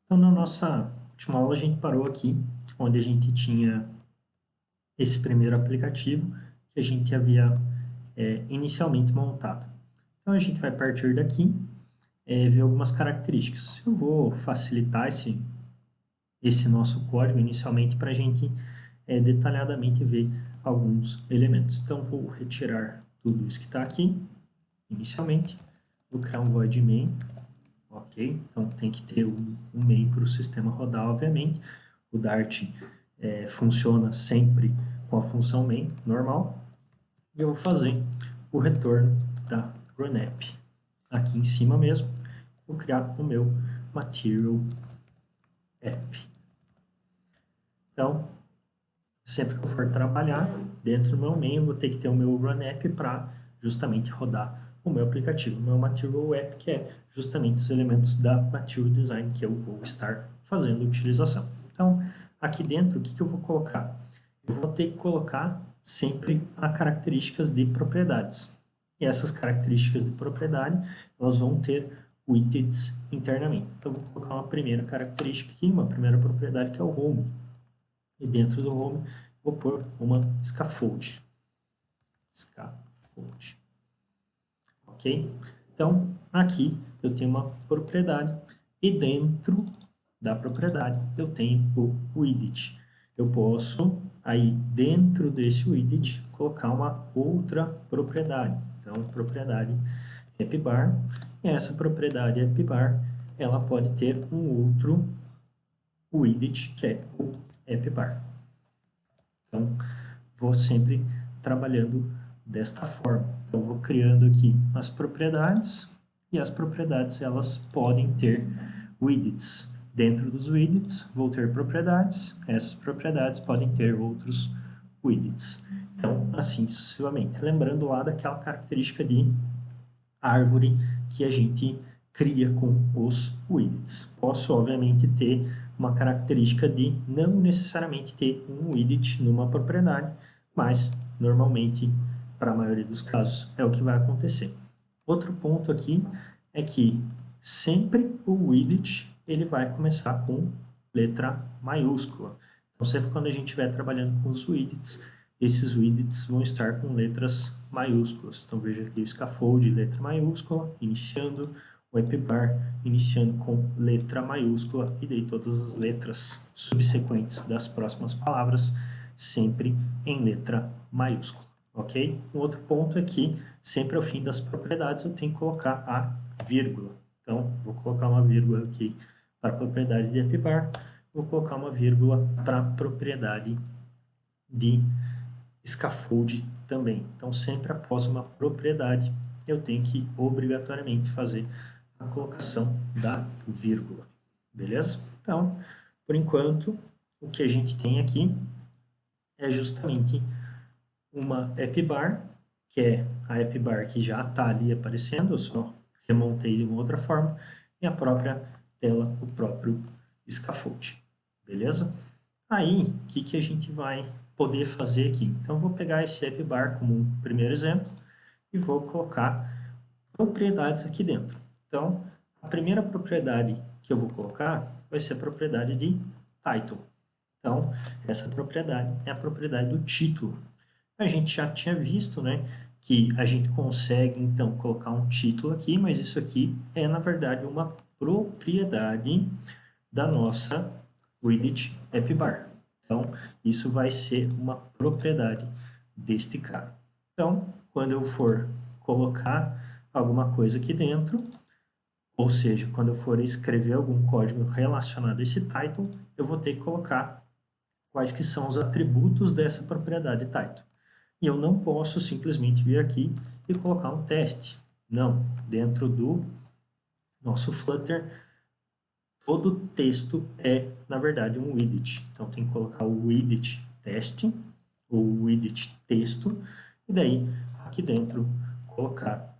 Então, na nossa última aula, a gente parou aqui, onde a gente tinha esse primeiro aplicativo que a gente havia inicialmente montado. Então, a gente vai partir daqui, ver algumas características. Eu vou facilitar esse nosso código inicialmente para a gente detalhadamente ver alguns elementos. Então, vou retirar tudo isso que está aqui, inicialmente. Vou criar um void main, ok? Então, tem que ter um main para o sistema rodar, obviamente. O Dart funciona sempre com a função main normal. E eu vou fazer o retorno da runApp. Aqui em cima mesmo, vou criar o meu material app. Então, sempre que eu for trabalhar dentro do meu main, eu vou ter que ter o meu runApp para justamente rodar o meu aplicativo, o meu material app, que é justamente os elementos da material design que eu vou estar fazendo utilização. Então, aqui dentro, o que eu vou colocar? Eu vou ter que colocar sempre as características de propriedades. E essas características de propriedade, elas vão ter widgets internamente. Então, eu vou colocar uma primeira característica aqui, uma primeira propriedade, que é o home. E dentro do home, vou pôr uma scaffold. Scaffold. Ok? Então, aqui eu tenho uma propriedade e dentro da propriedade eu tenho o widget. Eu posso, aí dentro desse widget, colocar uma outra propriedade. Então, propriedade appbar, e essa propriedade appbar, ela pode ter um outro widget, que é o appbar. Então, vou sempre trabalhando desta forma. Então, vou criando aqui as propriedades, e as propriedades elas podem ter widgets. Dentro dos widgets, vou ter propriedades, essas propriedades podem ter outros widgets. Então, assim sucessivamente. Lembrando lá daquela característica de árvore que a gente cria com os widgets. Posso, obviamente, ter uma característica de não necessariamente ter um widget numa propriedade, mas normalmente, para a maioria dos casos, é o que vai acontecer. Outro ponto aqui é que sempre o widget ele vai começar com letra maiúscula. Então, sempre quando a gente estiver trabalhando com os widgets, esses widgets vão estar com letras maiúsculas. Então, veja aqui o scaffold, letra maiúscula, iniciando, o appbar, iniciando com letra maiúscula, e daí todas as letras subsequentes das próximas palavras, sempre em letra maiúscula, ok? Um outro ponto é que, sempre ao fim das propriedades, eu tenho que colocar a vírgula. Então, vou colocar uma vírgula aqui para a propriedade de appbar, vou colocar uma vírgula para a propriedade de scaffold também. Então, sempre após uma propriedade, eu tenho que obrigatoriamente fazer a colocação da vírgula. Beleza? Então, por enquanto, o que a gente tem aqui é justamente uma appbar, que é a appbar que já está ali aparecendo, eu só remontei de uma outra forma, e a própria tela, o próprio scaffold. Beleza? Aí, o que a gente vai poder fazer aqui? Então, eu vou pegar esse appbar como um primeiro exemplo e vou colocar propriedades aqui dentro. Então, a primeira propriedade que eu vou colocar vai ser a propriedade de title. Então, essa propriedade é a propriedade do título. A gente já tinha visto, né, que a gente consegue, então, colocar um título aqui, mas isso aqui é, na verdade, uma propriedade da nossa widget appbar. Então, isso vai ser uma propriedade deste cara. Então, quando eu for colocar alguma coisa aqui dentro, ou seja, quando eu for escrever algum código relacionado a esse title, eu vou ter que colocar quais que são os atributos dessa propriedade title. E eu não posso simplesmente vir aqui e colocar um teste. Não, dentro do nosso Flutter, todo texto é, na verdade, um widget. Então, tem que colocar o widget teste, ou widget texto, e daí, aqui dentro, colocar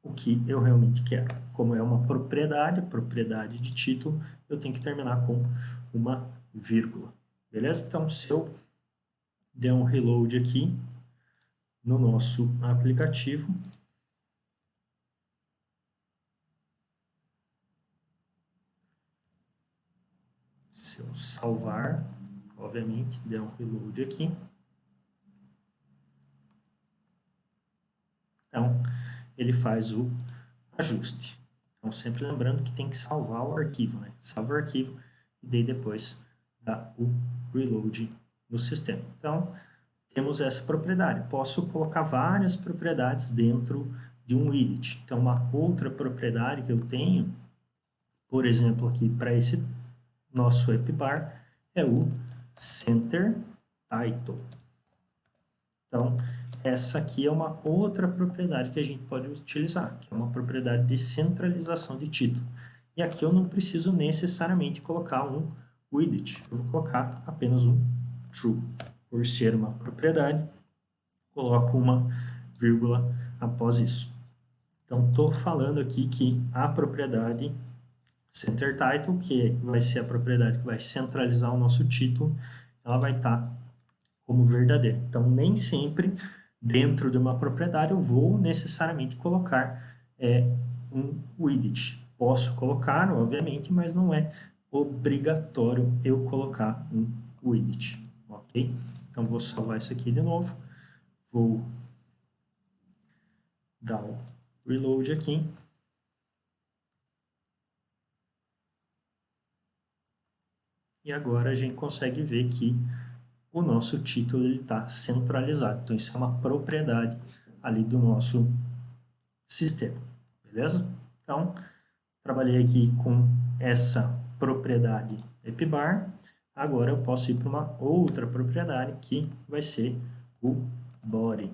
o que eu realmente quero. Como é uma propriedade de título, eu tenho que terminar com uma vírgula. Beleza? Então, se eu der um reload aqui no nosso aplicativo, Se eu salvar, obviamente, der um reload aqui. Então, ele faz o ajuste. Então, sempre lembrando que tem que salvar o arquivo, né? Salva o arquivo e daí depois dá o reload no sistema. Então, temos essa propriedade. Posso colocar várias propriedades dentro de um widget. Então, uma outra propriedade que eu tenho, por exemplo, aqui para esse nosso app bar, é o center title. Então, essa aqui é uma outra propriedade que a gente pode utilizar, que é uma propriedade de centralização de título. E aqui eu não preciso necessariamente colocar um widget, eu vou colocar apenas um true. Por ser uma propriedade, coloco uma vírgula após isso. Então, estou falando aqui que a propriedade center title, que vai ser a propriedade que vai centralizar o nosso título, ela vai estar como verdadeira. Então, nem sempre dentro de uma propriedade eu vou necessariamente colocar um widget. Posso colocar, obviamente, mas não é obrigatório eu colocar um widget, ok? Então, vou salvar isso aqui de novo. Vou dar um reload aqui. E agora a gente consegue ver que o nosso título está centralizado. Então, isso é uma propriedade ali do nosso sistema, beleza? Então, trabalhei aqui com essa propriedade appbar. Agora eu posso ir para uma outra propriedade que vai ser o body.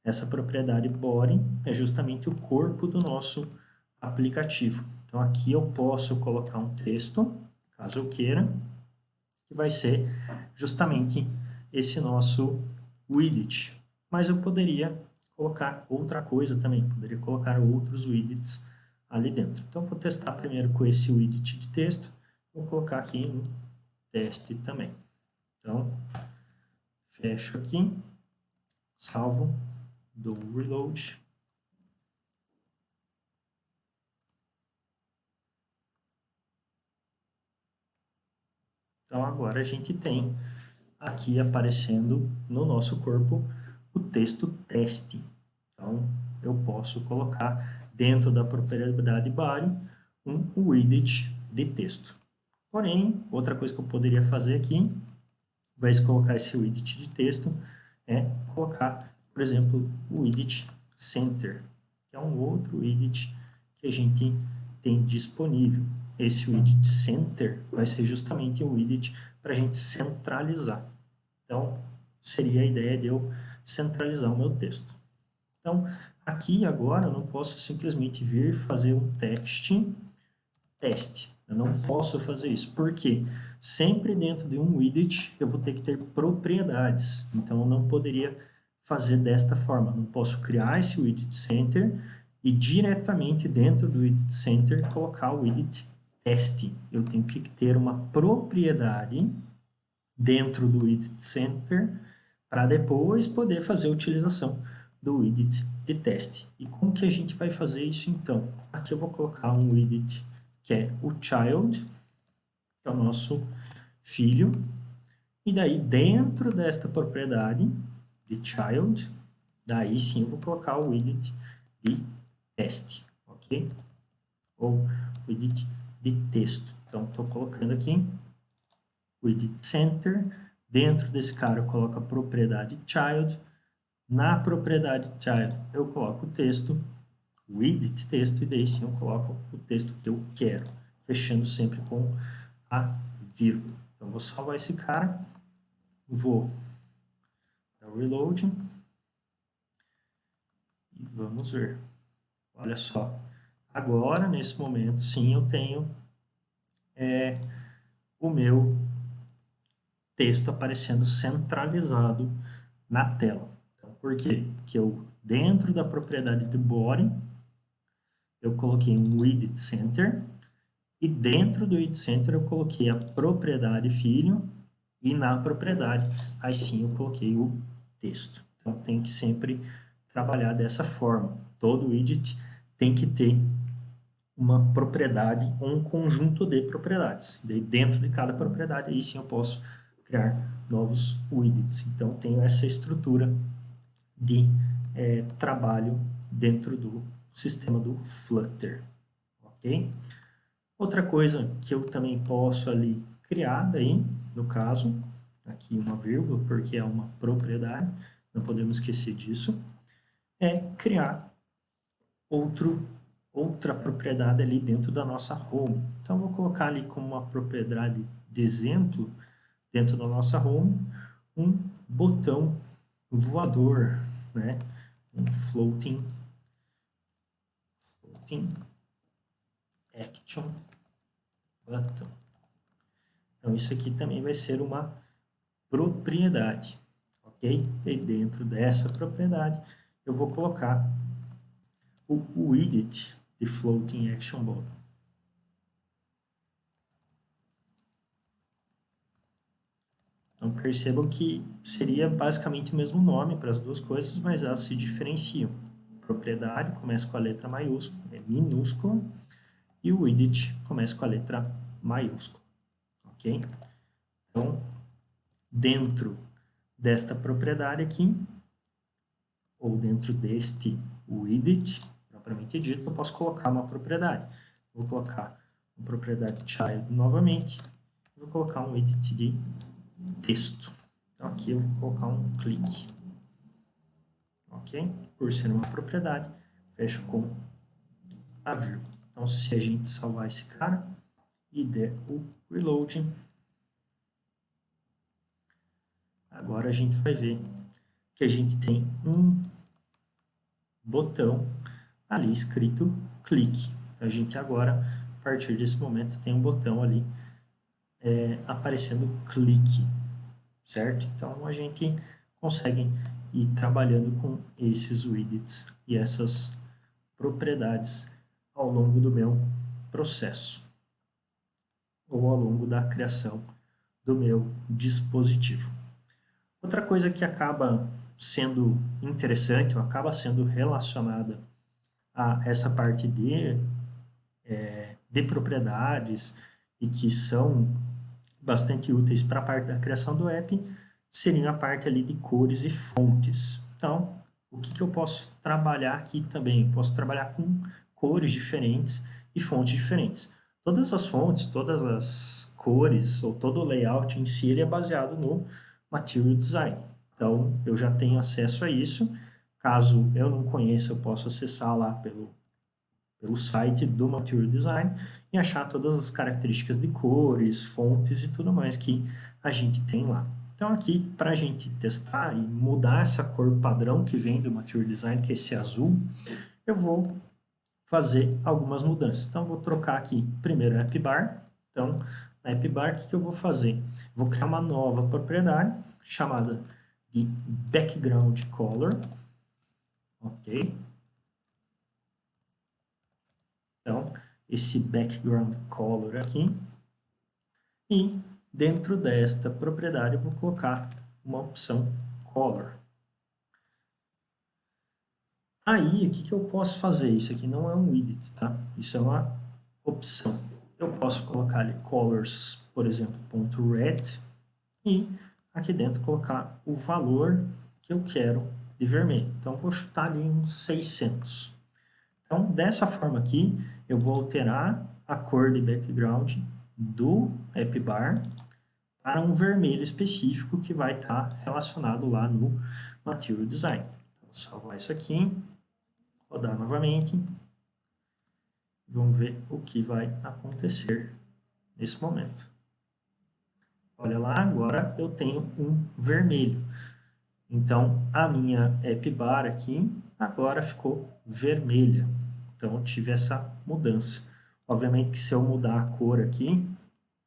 Essa propriedade body é justamente o corpo do nosso aplicativo. Então, aqui eu posso colocar um texto, caso eu queira, que vai ser justamente esse nosso widget. Mas eu poderia colocar outra coisa também, poderia colocar outros widgets ali dentro. Então, vou testar primeiro com esse widget de texto, vou colocar aqui um teste também. Então, fecho aqui, salvo, dou um reload. Então, agora a gente tem aqui aparecendo no nosso corpo o texto teste. Então, eu posso colocar dentro da propriedade body um widget de texto. Porém, outra coisa que eu poderia fazer aqui, ao invés de colocar esse widget de texto, é colocar, por exemplo, o widget center, que é um outro widget que a gente tem disponível. Esse widget center vai ser justamente o widget para a gente centralizar. Então, seria a ideia de eu centralizar o meu texto. Então, aqui agora eu não posso simplesmente vir fazer um teste. Eu não posso fazer isso, porque sempre dentro de um widget eu vou ter que ter propriedades. Então, eu não poderia fazer desta forma. Não posso criar esse widget center e diretamente dentro do widget center colocar o widget teste. Eu tenho que ter uma propriedade dentro do widget center para depois poder fazer a utilização do widget de teste. E como que a gente vai fazer isso então? Aqui eu vou colocar um widget que é o child, que é o nosso filho, e daí dentro desta propriedade de child, daí sim eu vou colocar o widget de teste, ok? Ou widget de texto. Então, estou colocando aqui widget center, dentro desse cara eu coloco a propriedade child, na propriedade child eu coloco o texto, widget texto, e daí sim eu coloco o texto que eu quero, fechando sempre com a vírgula. Então, vou salvar esse cara, vou dar reload e vamos ver. Olha só, agora, nesse momento, sim, eu tenho o meu texto aparecendo centralizado na tela. Então, por quê? Porque eu, dentro da propriedade de body, eu coloquei um widget center, e dentro do widget center eu coloquei a propriedade filho, e na propriedade, aí sim eu coloquei o texto. Então, tem que sempre trabalhar dessa forma. Todo widget tem que ter uma propriedade ou um conjunto de propriedades. Daí, dentro de cada propriedade, aí sim eu posso criar novos widgets. Então, tenho essa estrutura de trabalho dentro do sistema do Flutter. Ok? Outra coisa que eu também posso ali criar, daí, no caso, aqui uma vírgula, porque é uma propriedade, não podemos esquecer disso, é criar outra propriedade ali dentro da nossa home. Então, eu vou colocar ali como uma propriedade de exemplo, dentro da nossa home, um botão voador, né? Um floating action button. Então, isso aqui também vai ser uma propriedade, ok? E dentro dessa propriedade, eu vou colocar o widget de floating action button. Então, percebam que seria basicamente o mesmo nome para as duas coisas, mas elas se diferenciam. Propriedade começa com a letra maiúscula, minúscula, e o widget começa com a letra maiúscula, ok? Então, dentro desta propriedade aqui, ou dentro deste widget, propriamente dito, eu posso colocar uma propriedade. Vou colocar uma propriedade child novamente, vou colocar um widget de texto. Então, aqui eu vou colocar um clique. Ok? Por ser uma propriedade, fecho com a vírgula. Então, se a gente salvar esse cara e der o reload, agora a gente vai ver que a gente tem um botão ali escrito clique. A gente agora, a partir desse momento, tem um botão ali aparecendo clique, certo? Então, a gente consegue ir trabalhando com esses widgets e essas propriedades ao longo do meu processo ou ao longo da criação do meu dispositivo. Outra coisa que acaba sendo interessante ou acaba sendo relacionada a essa parte de propriedades e que são bastante úteis para a parte da criação do app seria a parte ali de cores e fontes. Então, o que eu posso trabalhar aqui também? Eu posso trabalhar com cores diferentes e fontes diferentes. Todas as fontes, todas as cores ou todo o layout em si ele é baseado no Material Design. Então, eu já tenho acesso a isso. Caso eu não conheça, eu posso acessar lá pelo site do Material Design e achar todas as características de cores, fontes e tudo mais que a gente tem lá. Então aqui, para a gente testar e mudar essa cor padrão que vem do Material Design, que é esse azul, eu vou fazer algumas mudanças. Então vou trocar aqui primeiro a AppBar. Então, na AppBar, o que eu vou fazer? Vou criar uma nova propriedade chamada de Background Color. Ok? Então, esse background color aqui. E dentro desta propriedade eu vou colocar uma opção color. Aí, o que eu posso fazer? Isso aqui não é um widget, tá? Isso é uma opção. Eu posso colocar ali colors, por exemplo, .red e aqui dentro colocar o valor que eu quero de vermelho. Então, vou chutar ali uns 600. Então, dessa forma aqui, eu vou alterar a cor de background do AppBar para um vermelho específico que vai estar relacionado lá no Material Design. Vou salvar isso aqui, rodar novamente. Vamos ver o que vai acontecer nesse momento. Olha lá, agora eu tenho um vermelho. Então, a minha AppBar aqui agora ficou vermelha. Então, eu tive essa mudança. Obviamente que se eu mudar a cor aqui,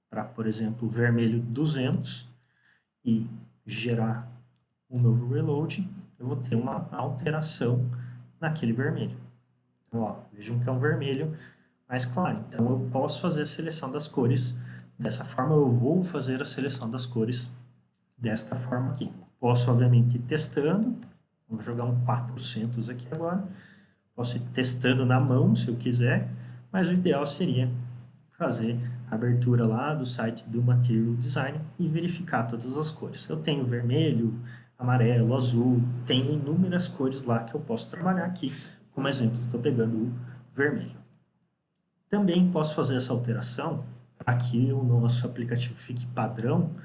para, por exemplo, vermelho 200, e gerar um novo reload, eu vou ter uma alteração naquele vermelho. Então, ó, vejam que é um vermelho mais claro. Então, eu posso fazer a seleção das cores dessa forma. Eu vou fazer a seleção das cores desta forma aqui. Posso, obviamente, ir testando. Vou jogar um 400 aqui agora. Posso ir testando na mão, se eu quiser, mas o ideal seria fazer a abertura lá do site do Material Design e verificar todas as cores. Eu tenho vermelho, amarelo, azul, tenho inúmeras cores lá que eu posso trabalhar aqui. Como exemplo, estou pegando o vermelho. Também posso fazer essa alteração, para que o nosso aplicativo fique padrão,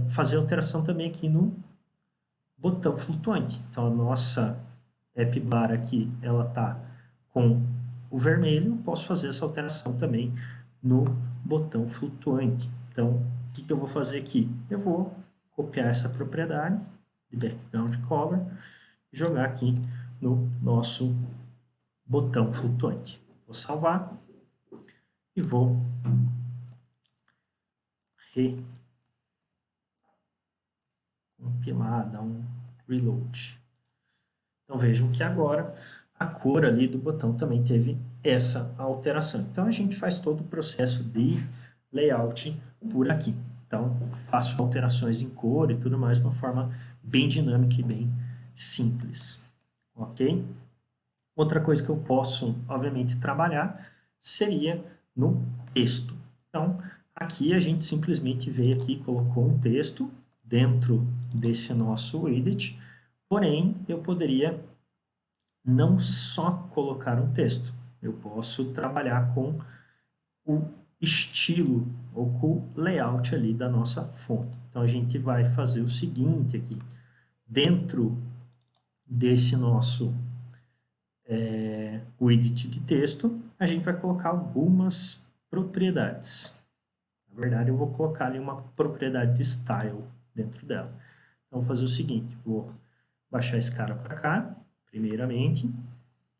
fazer alteração também aqui no botão flutuante. Então, a nossa app bar aqui, ela está com o vermelho, posso fazer essa alteração também no botão flutuante. Então, o que eu vou fazer aqui? Eu vou copiar essa propriedade de background color e jogar aqui no nosso botão flutuante. Vou salvar e vou recompilar, dar um reload. Então vejam que agora a cor ali do botão também teve essa alteração. Então a gente faz todo o processo de layout por aqui. Então faço alterações em cor e tudo mais de uma forma bem dinâmica e bem simples. Ok? Outra coisa que eu posso, obviamente, trabalhar seria no texto. Então, aqui a gente simplesmente veio aqui e colocou um texto dentro desse nosso widget, porém, eu poderia não só colocar um texto, eu posso trabalhar com o estilo ou com o layout ali da nossa fonte. Então, a gente vai fazer o seguinte aqui, dentro desse nosso widget de texto, a gente vai colocar algumas propriedades. Na verdade, eu vou colocar ali uma propriedade de style dentro dela. Então, vou fazer o seguinte, vou baixar esse cara para cá, primeiramente,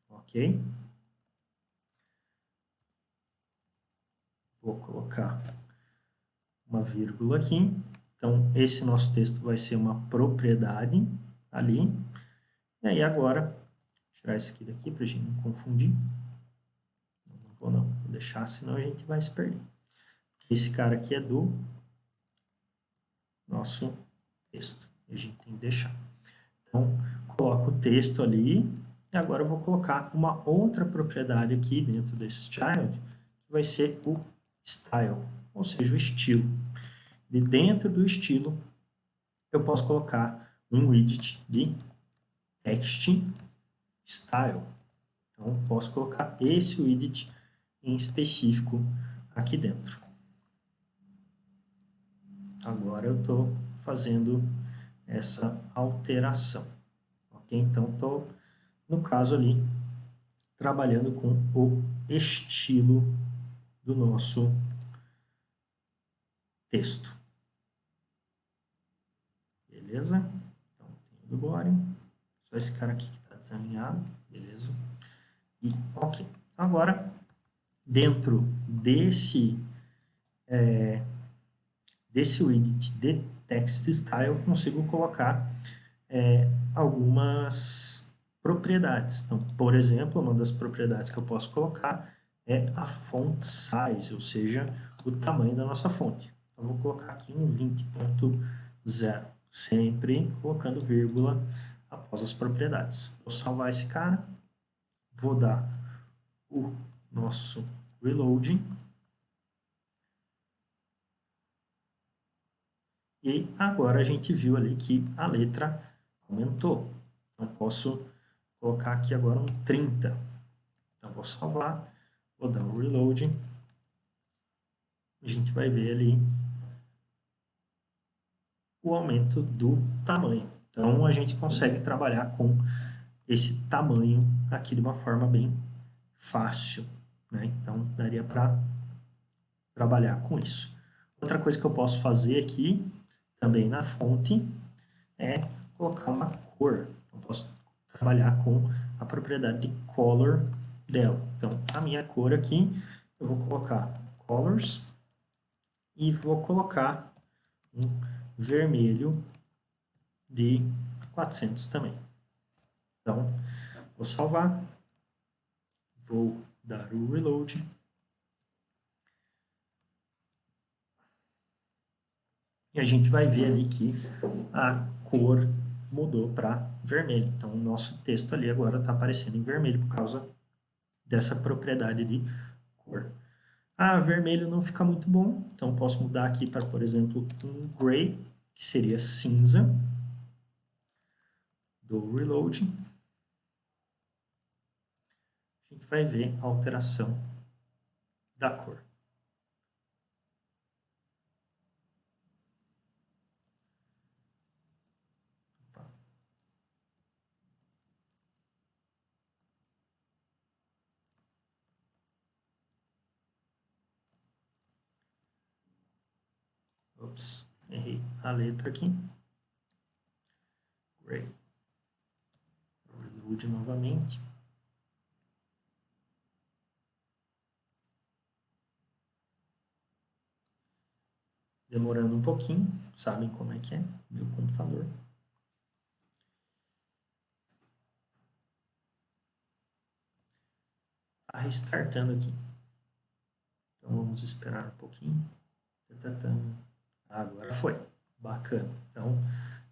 ok? Vou colocar uma vírgula aqui. Então, esse nosso texto vai ser uma propriedade ali. E aí, agora, vou tirar isso aqui daqui para a gente não confundir. Não, vou deixar, senão a gente vai se perder. Esse cara aqui é do nosso texto. E a gente tem que deixar. Então, coloco o texto ali. E agora eu vou colocar uma outra propriedade aqui dentro desse child, que vai ser o style, ou seja, o estilo. E dentro do estilo, eu posso colocar um widget de text style. Então, posso colocar esse widget em específico aqui dentro. Agora eu estou fazendo essa alteração. Ok? Então, estou, no caso ali, trabalhando com o estilo do nosso texto. Beleza? Então, tem o do body. Só esse cara aqui que está desalinhado. Beleza? E ok. Agora, dentro desse widget de text style, eu consigo colocar algumas propriedades. Então, por exemplo, uma das propriedades que eu posso colocar é a font size, ou seja, o tamanho da nossa fonte. Então, vou colocar aqui um 20.0, sempre colocando vírgula após as propriedades. Vou salvar esse cara, vou dar o nosso reload. E agora a gente viu ali que a letra aumentou. Então, posso colocar aqui agora um 30. Então, vou salvar, vou dar um reload. A gente vai ver ali o aumento do tamanho. Então, a gente consegue trabalhar com esse tamanho aqui de uma forma bem fácil, né? Então, daria para trabalhar com isso. Outra coisa que eu posso fazer aqui, também na fonte, é colocar uma cor. Eu posso trabalhar com a propriedade de color dela. Então, a minha cor aqui, eu vou colocar colors e vou colocar um vermelho de 400 também. Então, vou salvar, vou dar o reload. E a gente vai ver ali que a cor mudou para vermelho. Então, o nosso texto ali agora está aparecendo em vermelho por causa dessa propriedade de cor. Ah, vermelho não fica muito bom, então posso mudar aqui para, por exemplo, um gray, que seria cinza. Dou reload. A gente vai ver a alteração da cor. Ops, errei a letra aqui. Gray. Reload novamente. Demorando um pouquinho, sabem como é que é meu computador. Está restartando aqui. Então vamos esperar um pouquinho. Agora foi. Bacana. Então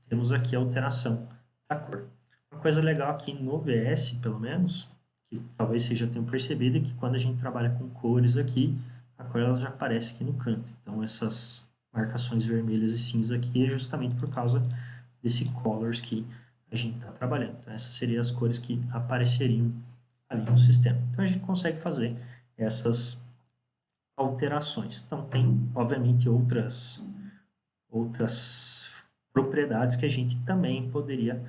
temos aqui a alteração da cor. Uma coisa legal aqui no VS, pelo menos, que talvez vocês já tenham percebido, é que quando a gente trabalha com cores aqui, a cor ela já aparece aqui no canto. Então essas marcações vermelhas e cinza aqui é justamente por causa desse colors que a gente está trabalhando. Então essas seriam as cores que apareceriam ali no sistema. Então a gente consegue fazer essas alterações. Então tem, obviamente, outras propriedades que a gente também poderia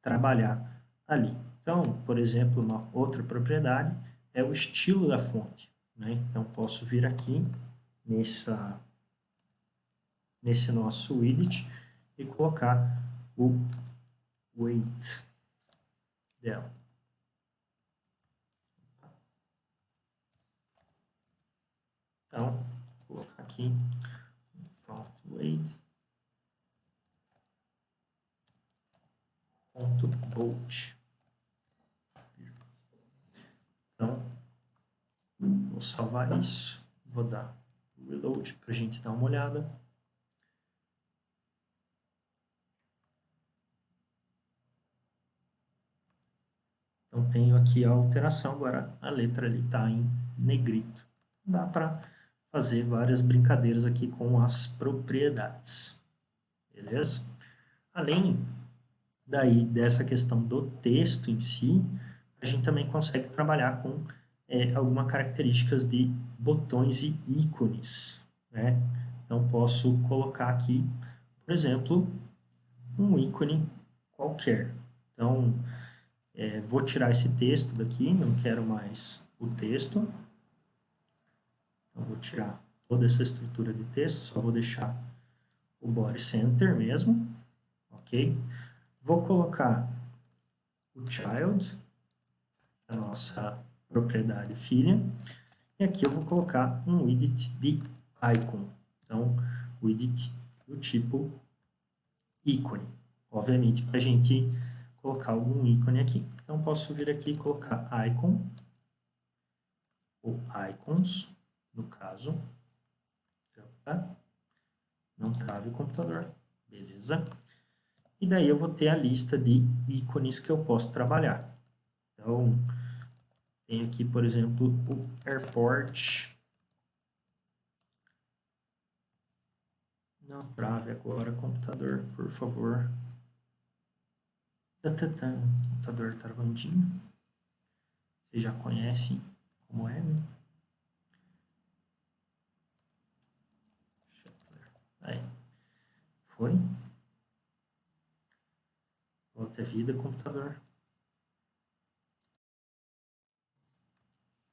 trabalhar ali. Então, por exemplo, uma outra propriedade é o estilo da fonte, né? Então, posso vir aqui nesse nosso widget e colocar o weight dela. Então, vou colocar aqui font weight .bold. Então, vou salvar isso, vou dar reload para a gente dar uma olhada. Então, tenho aqui a alteração, agora a letra ali está em negrito. Dá para fazer várias brincadeiras aqui com as propriedades. Beleza? Além daí dessa questão do texto em si, a gente também consegue trabalhar com algumas características de botões e ícones, né? Então, posso colocar aqui, por exemplo, um ícone qualquer. Então, vou tirar esse texto daqui, não quero mais o texto. Então, vou tirar toda essa estrutura de texto, só vou deixar o body center mesmo, ok? Vou colocar o child, a nossa propriedade filha, e aqui eu vou colocar um widget de icon. Então, widget do tipo ícone, obviamente, para a gente colocar algum ícone aqui. Então, posso vir aqui e colocar icon, ou icons, no caso. Não trave o computador, beleza? E daí eu vou ter a lista de ícones que eu posso trabalhar. Então, tem aqui, por exemplo, o airport. Não trave agora o computador, por favor. Computador travandinho. Vocês já conhecem como é, né? Aí. Foi. Volta a vida, computador.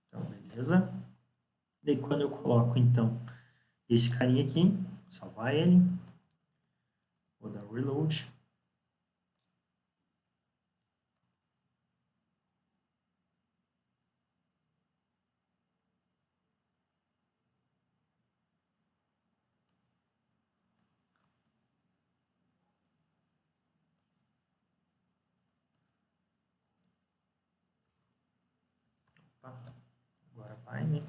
Então, beleza. Daí, quando eu coloco, então, esse carinha aqui, salvar ele. Vou dar reload. Agora vai, né?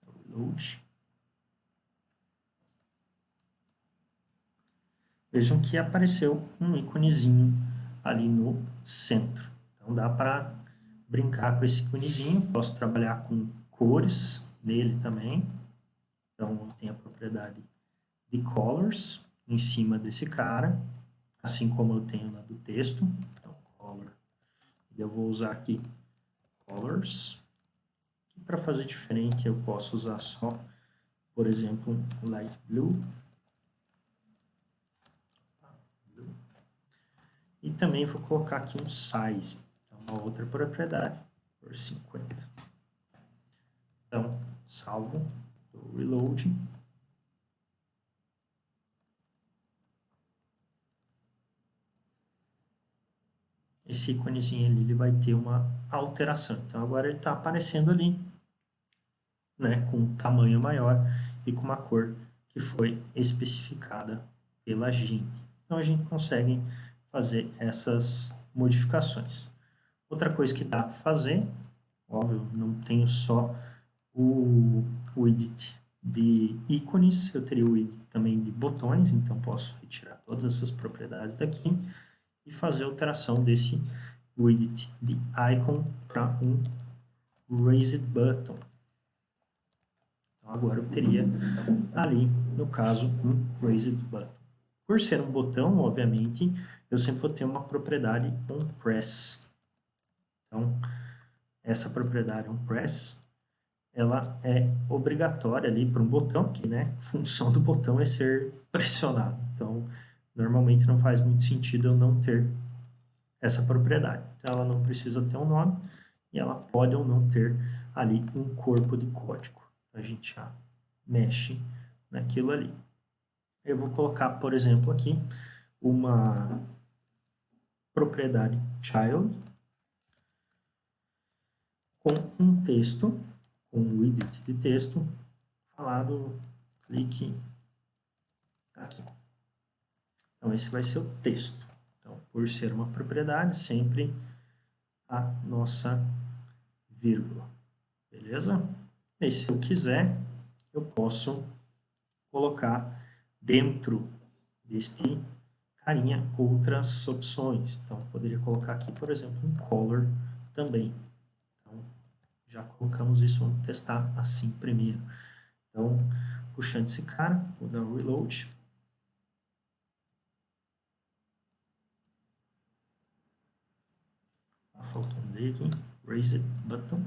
Reload. Vejam que apareceu um íconezinho ali no centro. Então dá para brincar com esse íconezinho, posso trabalhar com cores nele também. Então tem a propriedade de colors em cima desse cara, assim como eu tenho na do texto. Então color, eu vou usar aqui colors. Para fazer diferente eu posso usar só, por exemplo, light blue. E também vou colocar aqui um size, uma outra propriedade, por 50. Então, salvo, reload. Esse íconezinho ali, ele vai ter uma alteração. Então, agora ele está aparecendo ali, né, com um tamanho maior e com uma cor que foi especificada pela gente. Então, a gente consegue fazer essas modificações. Outra coisa que dá para fazer, óbvio, não tenho só o edit de ícones, eu teria o edit também de botões, então posso retirar todas essas propriedades daqui e fazer a alteração desse widget de icon para um raised button. Então agora eu teria ali, no caso, um raised button. Por ser um botão, obviamente, eu sempre vou ter uma propriedade onPress. Então, essa propriedade onPress, ela é obrigatória ali para um botão, que, né, a função do botão é ser pressionado. Então, normalmente não faz muito sentido eu não ter essa propriedade. Então, ela não precisa ter um nome e ela pode ou não ter ali um corpo de código. A gente já mexe naquilo ali. Eu vou colocar, por exemplo, aqui uma propriedade child com um texto, com um widget de texto, falado, clique aqui. Então, esse vai ser o texto. Então, por ser uma propriedade, sempre a nossa vírgula. Beleza? E se eu quiser, eu posso colocar dentro deste carinha outras opções. Então, poderia colocar aqui, por exemplo, um color também. Então, já colocamos isso, vamos testar assim primeiro. Então, puxando esse cara, vou dar um reload. Faltou um D aqui, raise it button.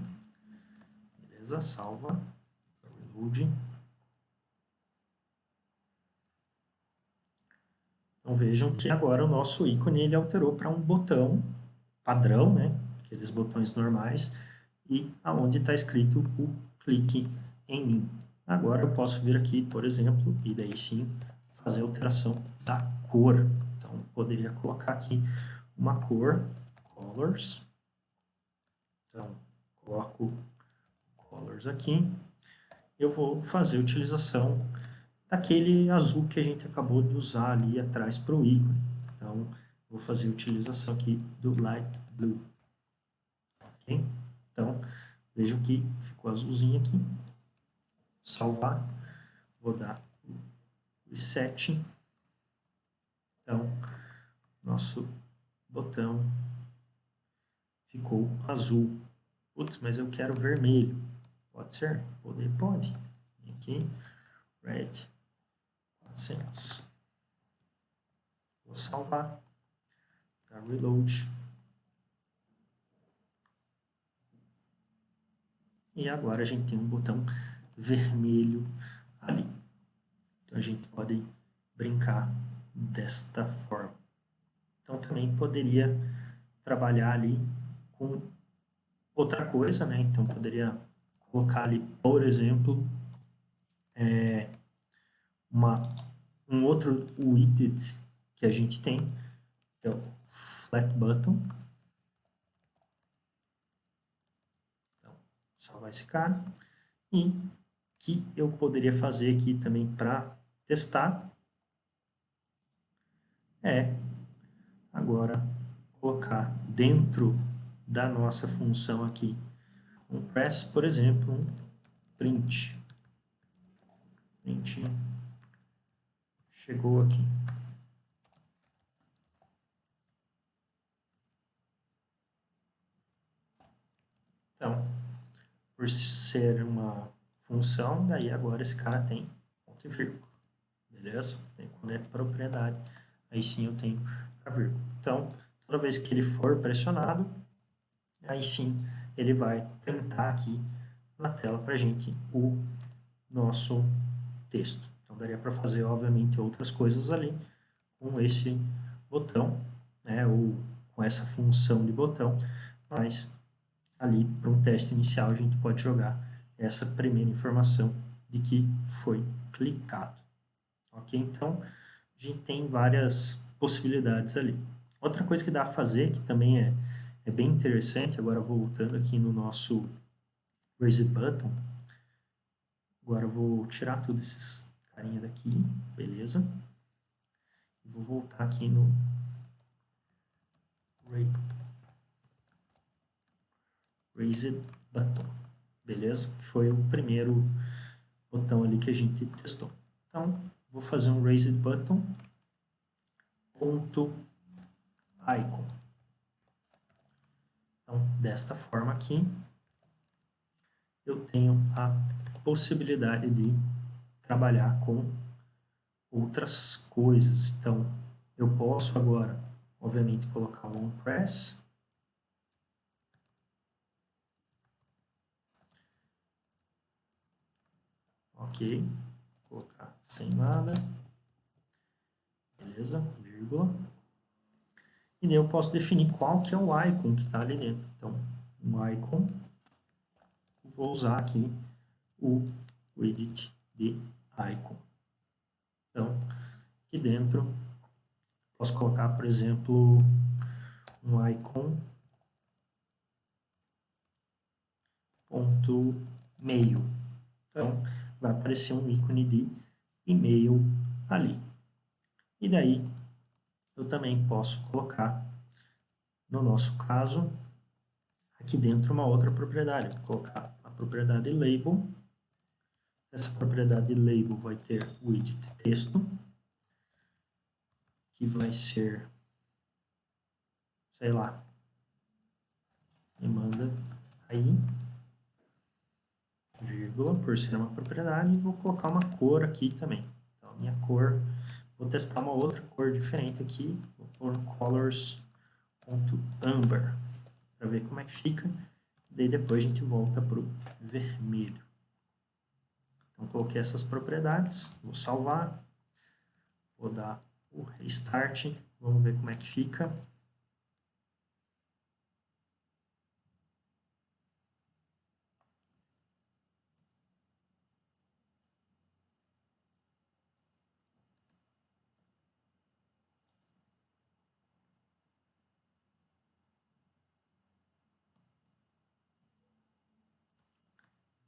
Beleza, salva, reload. Então vejam que agora o nosso ícone ele alterou para um botão padrão, né? Aqueles botões normais, e aonde está escrito o clique em mim. Agora eu posso vir aqui, por exemplo, e daí sim fazer a alteração da cor. Então eu poderia colocar aqui uma cor, colors. Então coloco colors aqui. Eu vou fazer a utilização daquele azul que a gente acabou de usar ali atrás para o ícone. Então, vou fazer a utilização aqui do light blue. Ok? Então, vejam que ficou azulzinho aqui. Salvar. Vou dar o reset. Então, nosso botão ficou azul. Putz, mas eu quero vermelho. Pode ser? Pode. Aqui, red 400. Vou salvar. Tá, reload. E agora a gente tem um botão vermelho ali. Então a gente pode brincar desta forma. Então também poderia trabalhar ali com outra coisa, né? Então poderia colocar ali, por exemplo, um outro widget que a gente tem, que é o flat button. Então, salvar esse cara. E que eu poderia fazer aqui também para testar é agora colocar dentro da nossa função aqui um press, por exemplo, um print. Print chegou aqui. por ser uma função, daí agora esse cara tem ponto e vírgula, beleza? E quando é propriedade, aí sim eu tenho a vírgula. Então, toda vez que ele for pressionado, aí sim ele vai printar aqui na tela para a gente o nosso texto. Então, daria para fazer, obviamente, outras coisas ali com esse botão, né, ou com essa função de botão, mas ali para um teste inicial a gente pode jogar essa primeira informação de que foi clicado. Ok? Então, a gente tem várias possibilidades ali. Outra coisa que dá a fazer, que também é bem interessante, agora voltando aqui no nosso Raise Button, agora eu vou tirar tudo esses carinha daqui, beleza? E vou voltar aqui no Raise Button, beleza? Que foi o primeiro botão ali que a gente testou. Então, vou fazer um Raise Button ponto icon. Então, desta forma aqui, eu tenho a possibilidade de trabalhar com outras coisas. Então, eu posso agora, obviamente, colocar um onPress. Ok. Vou colocar sem nada. Beleza, vírgula. E daí eu posso definir qual que é o icon que está ali dentro. Então, um icon. Vou usar aqui o widget de icon. Então, aqui dentro, posso colocar, por exemplo, um icon ponto mail. Então, vai aparecer um ícone de e-mail ali. E daí, eu também posso colocar, no nosso caso, aqui dentro uma outra propriedade. Vou colocar a propriedade label. Essa propriedade label vai ter o widget texto, que vai ser, sei lá, me manda aí, vírgula, por ser uma propriedade, e vou colocar uma cor aqui também. Então, a minha cor, vou testar uma outra cor diferente aqui, vou pôr colors.amber, para ver como é que fica, daí depois a gente volta para o vermelho. Então, coloquei essas propriedades, vou salvar, vou dar o restart, vamos ver como é que fica.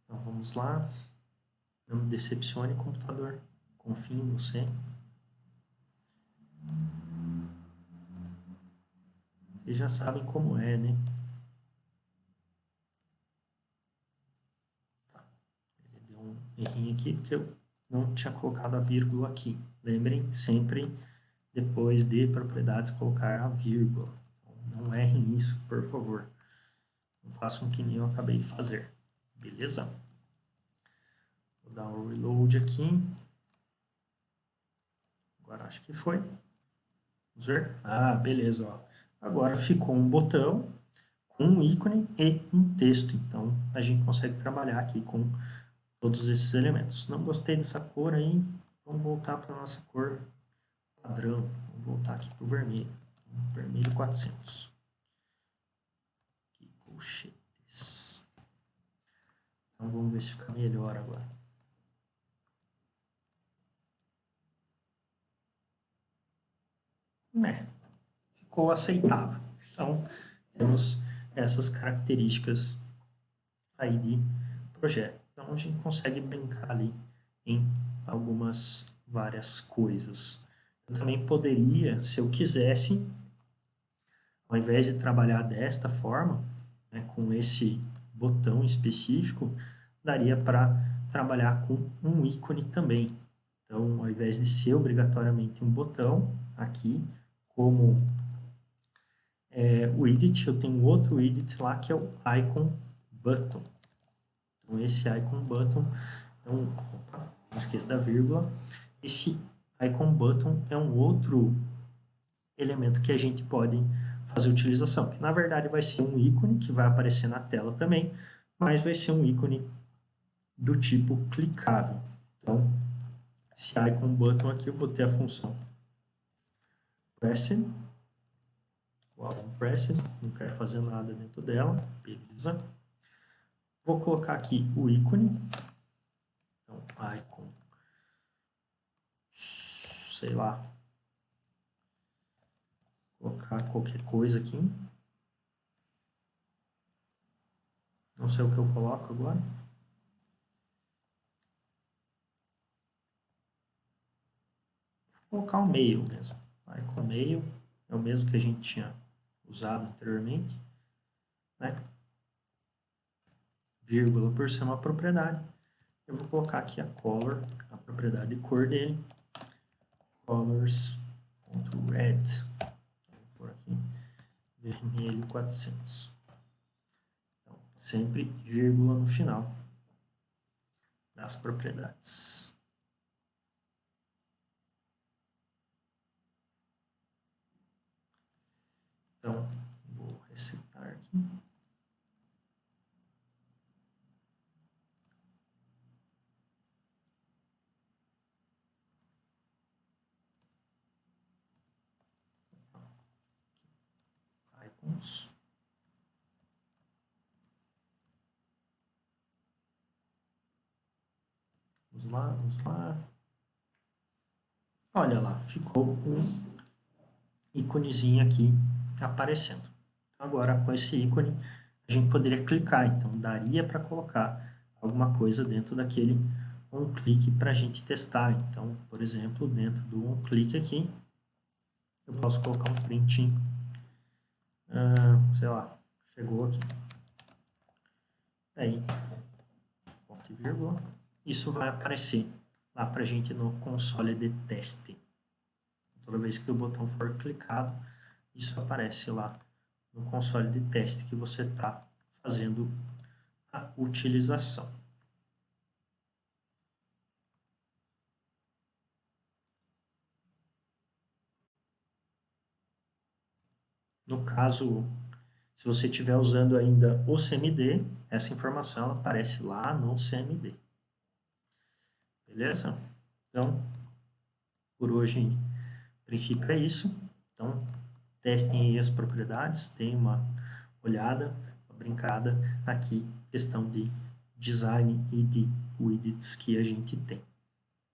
Então, vamos lá. Não me decepcione, computador. Confio em você. Vocês já sabem como é, né? Tá. Ele deu um errinho aqui porque eu não tinha colocado a vírgula aqui. Lembrem sempre, depois de propriedades, colocar a vírgula. Então, não errem isso, por favor. Não façam que nem eu acabei de fazer. Beleza? Vou dar um reload aqui. Agora acho que foi. Vamos ver. Ah, beleza. Ó. Agora ficou um botão com um ícone e um texto. Então, a gente consegue trabalhar aqui com todos esses elementos. Não gostei dessa cor aí, vamos voltar para a nossa cor padrão. Vamos voltar aqui para o vermelho. Vermelho 400. Que colchetes. Então, vamos ver se fica melhor agora. Ficou aceitável. Então, temos essas características aí de projeto. Então, a gente consegue brincar ali em algumas várias coisas. Eu também poderia, se eu quisesse, ao invés de trabalhar desta forma, né, com esse botão específico, daria para trabalhar com um ícone também. Então, ao invés de ser obrigatoriamente um botão, aqui, como o widget, eu tenho outro widget lá que é o icon button. Então, esse icon button é um... Opa, não esqueça da vírgula. Esse icon button é um outro elemento que a gente pode fazer utilização, que na verdade vai ser um ícone que vai aparecer na tela também, mas vai ser um ícone do tipo clicável. Então, esse icon button aqui eu vou ter a função pressed, pressed, não quero fazer nada dentro dela, beleza. Vou colocar aqui o ícone, então icon, sei lá, colocar qualquer coisa aqui, não sei o que eu coloco agora. Vou colocar o mail mesmo, icon mail, é o mesmo que a gente tinha usado anteriormente, né? Vírgula por ser uma propriedade. Eu vou colocar aqui a color, a propriedade de cor dele, colors.red, vou pôr aqui vermelho 400. Então, sempre vírgula no final das propriedades. Então, vou resetar aqui. Icons. Vamos lá, vamos lá. Olha lá, ficou um íconezinho aqui aparecendo. Agora, com esse ícone, a gente poderia clicar, então daria para colocar alguma coisa dentro daquele onClick para a gente testar. Então, por exemplo, dentro do onClick aqui, eu posso colocar um print, sei lá, chegou aqui. Aí, ponto e vírgula, isso vai aparecer lá para a gente no console de teste. Toda vez que o botão for clicado, isso aparece lá no console de teste que você está fazendo a utilização. No caso, se você estiver usando ainda o CMD, essa informação ela aparece lá no CMD. Beleza? Então, por hoje, em princípio é isso. Então, testem aí as propriedades, deem uma olhada, uma brincada aqui, questão de design e de widgets que a gente tem.